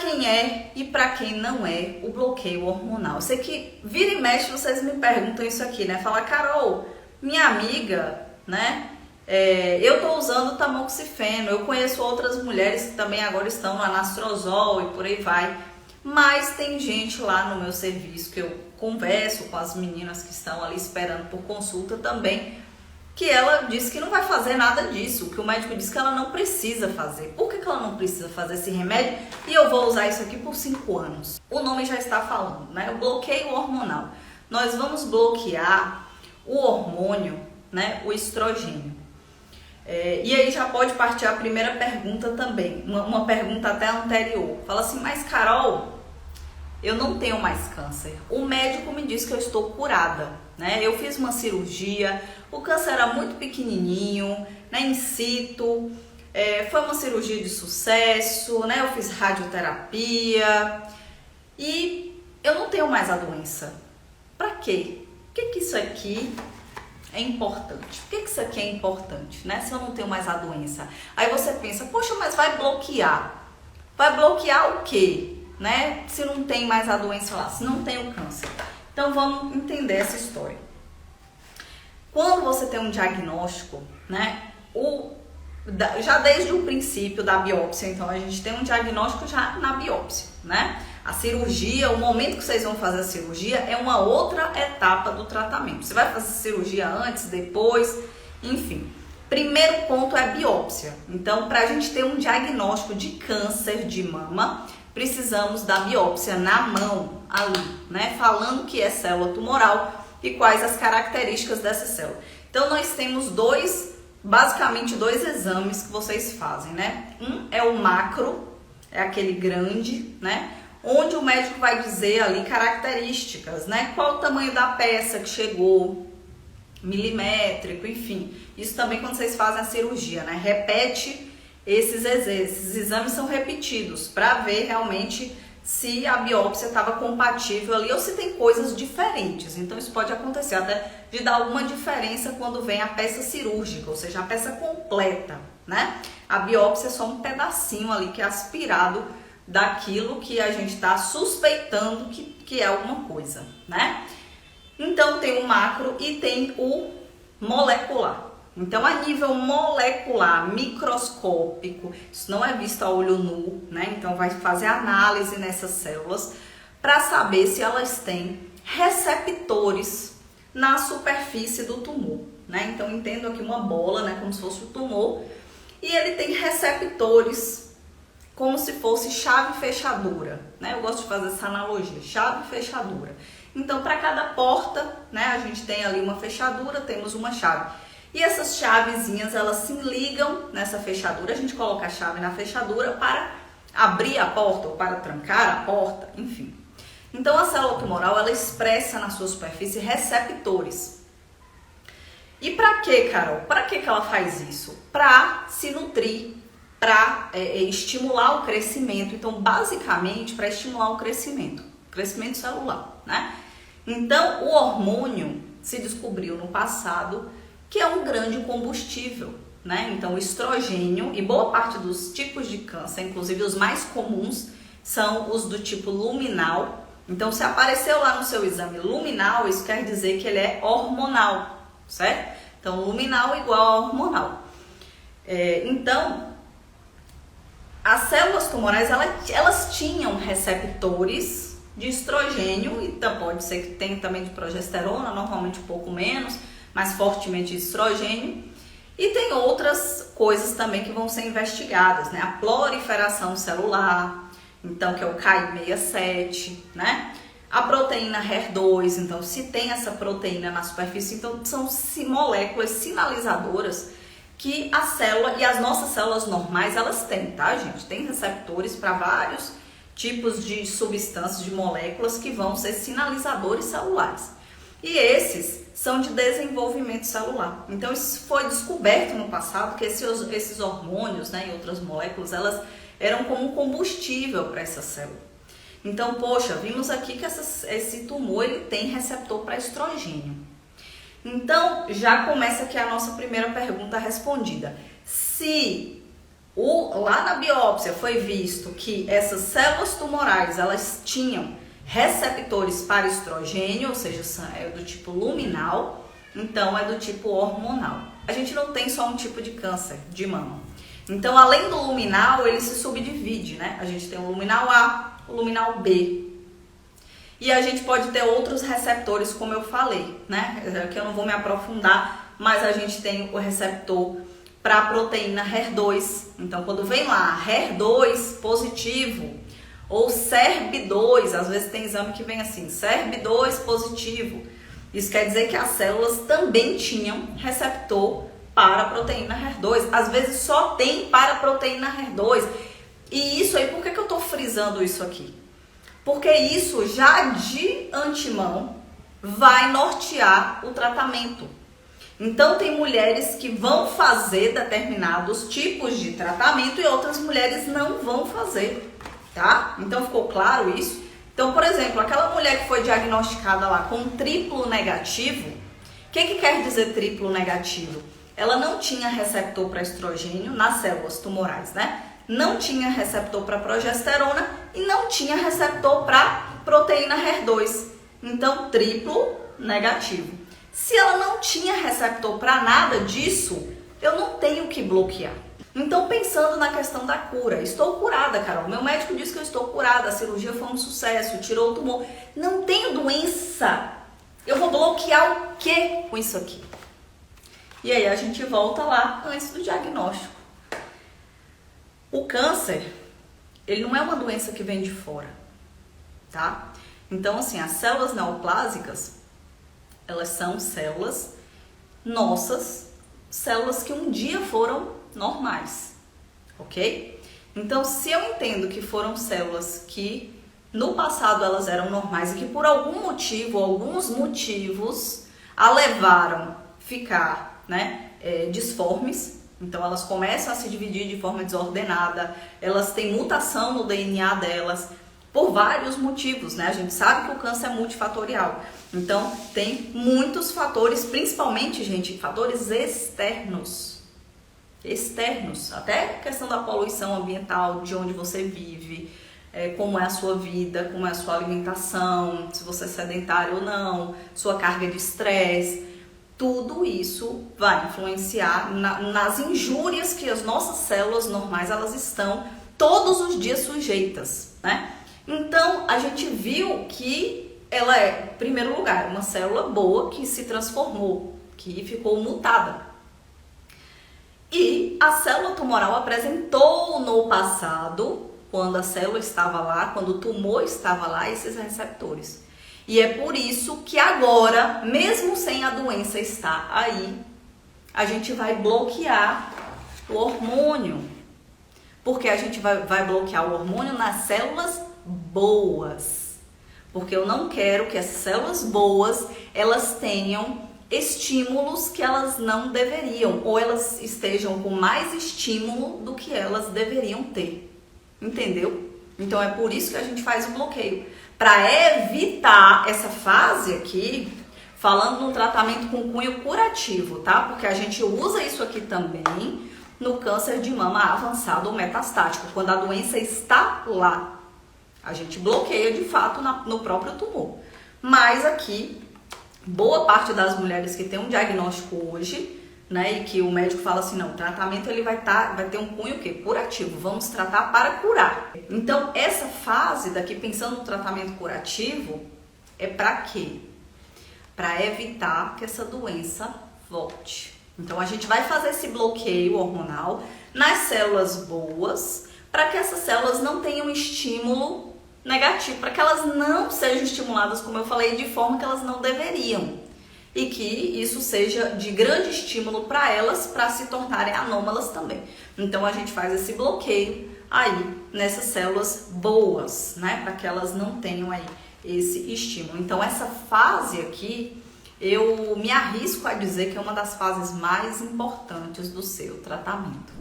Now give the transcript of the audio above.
quem é e para quem não é o bloqueio hormonal? Eu sei que vira e mexe vocês me perguntam isso aqui, né? Fala, Carol, minha amiga, né? Eu tô usando tamoxifeno, eu conheço outras mulheres que também agora estão no anastrozol e por aí vai. Mas tem gente lá no meu serviço que eu converso com as meninas que estão ali esperando por consulta também, que ela disse que não vai fazer nada disso, que o médico disse que ela não precisa fazer. Por que ela não precisa fazer esse remédio? E eu vou usar isso aqui por 5 anos. O nome já está falando, né? O bloqueio hormonal. Nós vamos bloquear o hormônio, né? O estrogênio. E aí já pode partir a primeira pergunta também, uma pergunta até anterior. Fala assim, mas Carol, eu não tenho mais câncer. O médico me disse que eu estou curada, né? Eu fiz uma cirurgia, o câncer era muito pequenininho, né? In situ, foi uma cirurgia de sucesso, né? Eu fiz radioterapia e eu não tenho mais a doença. Pra quê? Por que isso aqui é importante? Por que isso aqui é importante, né? Se eu não tenho mais a doença. Aí você pensa, poxa, mas vai bloquear. Vai bloquear o quê? Né? Se não tem mais a doença lá, se não tem o câncer. Então vamos entender essa história. Quando você tem um diagnóstico, né? Já desde o princípio da biópsia, então a gente tem um diagnóstico já na biópsia, né? A cirurgia, o momento que vocês vão fazer a cirurgia é uma outra etapa do tratamento. Você vai fazer cirurgia antes, depois, enfim. Primeiro ponto é a biópsia. Então, para a gente ter um diagnóstico de câncer de mama, precisamos da biópsia na mão, ali, né? Falando que é célula tumoral e quais as características dessa célula. Então, nós temos basicamente dois exames que vocês fazem, né? Um é o macro, é aquele grande, né? Onde o médico vai dizer ali características, né? Qual o tamanho da peça que chegou, milimétrico, enfim. Isso também quando vocês fazem a cirurgia, né? Repete esses exames são repetidos para ver realmente se a biópsia estava compatível ali ou se tem coisas diferentes. Então isso pode acontecer até de dar alguma diferença quando vem a peça cirúrgica, ou seja, a peça completa, né? A biópsia é só um pedacinho ali que é aspirado daquilo que a gente está suspeitando que é alguma coisa, né? Então tem o macro e tem o molecular. Então a nível molecular, microscópico, isso não é visto a olho nu, né? Então vai fazer análise nessas células para saber se elas têm receptores na superfície do tumor, né? Então entendo aqui uma bola, né? Como se fosse o tumor, e ele tem receptores como se fosse chave e fechadura, né? Eu gosto de fazer essa analogia, chave e fechadura. Então, para cada porta, né, a gente tem ali uma fechadura, temos uma chave. E essas chavezinhas, elas se ligam nessa fechadura, a gente coloca a chave na fechadura para abrir a porta ou para trancar a porta, enfim. Então, a célula tumoral, ela expressa na sua superfície receptores. E para que, Carol? Para que ela faz isso? Para se nutrir, para estimular o crescimento. Então, basicamente, para estimular o crescimento celular, né? Então, o hormônio se descobriu no passado que é um grande combustível, né? Então, o estrogênio e boa parte dos tipos de câncer, inclusive os mais comuns, são os do tipo luminal. Então, se apareceu lá no seu exame luminal, isso quer dizer que ele é hormonal, certo? Então, luminal igual a hormonal. Então, as células tumorais, elas tinham receptores de estrogênio, e pode ser que tenha também de progesterona, normalmente um pouco menos, mas fortemente de estrogênio. E tem outras coisas também que vão ser investigadas, né? A proliferação celular, então, que é o Ki67, né? A proteína HER2, então, se tem essa proteína na superfície, então são moléculas sinalizadoras que a célula e as nossas células normais, elas têm, tá, gente? Tem receptores para vários tipos de substâncias, de moléculas que vão ser sinalizadores celulares. E esses são de desenvolvimento celular. Então, isso foi descoberto no passado que esses hormônios, né, e outras moléculas, elas eram como combustível para essa célula. Então, poxa, vimos aqui que esse tumor ele tem receptor para estrogênio. Então, já começa aqui a nossa primeira pergunta respondida. Se Lá na biópsia foi visto que essas células tumorais, elas tinham receptores para estrogênio, ou seja, é do tipo luminal, então é do tipo hormonal. A gente não tem só um tipo de câncer de mama. Então, além do luminal, ele se subdivide, né? A gente tem o luminal A, o luminal B. E a gente pode ter outros receptores, como eu falei, né? Que eu não vou me aprofundar, mas a gente tem o receptor para a proteína HER2. Então, quando vem lá HER2 positivo ou SERB2, às vezes tem exame que vem assim, SERB2 positivo. Isso quer dizer que as células também tinham receptor para a proteína HER2. Às vezes só tem para a proteína HER2. E isso aí, por que eu estou frisando isso aqui? Porque isso já de antemão vai nortear o tratamento. Então tem mulheres que vão fazer determinados tipos de tratamento e outras mulheres não vão fazer, tá? Então ficou claro isso? Então, por exemplo, aquela mulher que foi diagnosticada lá com triplo negativo, o que quer dizer triplo negativo? Ela não tinha receptor para estrogênio nas células tumorais, né? Não tinha receptor para progesterona e não tinha receptor para proteína HER2. Então, triplo negativo. Se ela não tinha receptor para nada disso, eu não tenho que bloquear. Então, pensando na questão da cura, estou curada, Carol. Meu médico disse que eu estou curada, a cirurgia foi um sucesso, tirou o tumor. Não tenho doença. Eu vou bloquear o quê com isso aqui? E aí a gente volta lá antes do diagnóstico. O câncer, ele não é uma doença que vem de fora, tá? Então, assim, as células neoplásicas, elas são células nossas, células que um dia foram normais, ok? Então, se eu entendo que foram células que no passado elas eram normais e que por algum motivo, alguns motivos, a levaram a ficar, né, disformes, então elas começam a se dividir de forma desordenada, elas têm mutação no DNA delas, por vários motivos, né? A gente sabe que o câncer é multifatorial, então tem muitos fatores, principalmente, gente, fatores externos, até a questão da poluição ambiental, de onde você vive, como é a sua vida, como é a sua alimentação, se você é sedentário ou não, sua carga de estresse. Tudo isso vai influenciar nas injúrias que as nossas células normais elas estão todos os dias sujeitas, né? Então, a gente viu que ela é, em primeiro lugar, uma célula boa que se transformou, que ficou mutada. E a célula tumoral apresentou no passado, quando a célula estava lá, quando o tumor estava lá, esses receptores. E é por isso que agora, mesmo sem a doença estar aí, a gente vai bloquear o hormônio. Porque a gente vai bloquear o hormônio nas células boas. Porque eu não quero que as células boas, elas tenham estímulos que elas não deveriam. Ou elas estejam com mais estímulo do que elas deveriam ter. Entendeu? Então é por isso que a gente faz o bloqueio. Para evitar essa fase aqui, falando no tratamento com cunho curativo, tá? Porque a gente usa isso aqui também no câncer de mama avançado ou metastático, quando a doença está lá. A gente bloqueia de fato no próprio tumor. Mas aqui, boa parte das mulheres que tem um diagnóstico hoje, né, e que o médico fala assim, não, o tratamento ele vai ter um cunho o quê? Curativo, vamos tratar para curar. Então, essa fase daqui, pensando no tratamento curativo, é para quê? Para evitar que essa doença volte. Então, a gente vai fazer esse bloqueio hormonal nas células boas, para que essas células não tenham estímulo negativo, para que elas não sejam estimuladas, como eu falei, de forma que elas não deveriam. E que isso seja de grande estímulo para elas, para se tornarem anômalas também. Então, a gente faz esse bloqueio aí nessas células boas, né? Para que elas não tenham aí esse estímulo. Então, essa fase aqui, eu me arrisco a dizer que é uma das fases mais importantes do seu tratamento.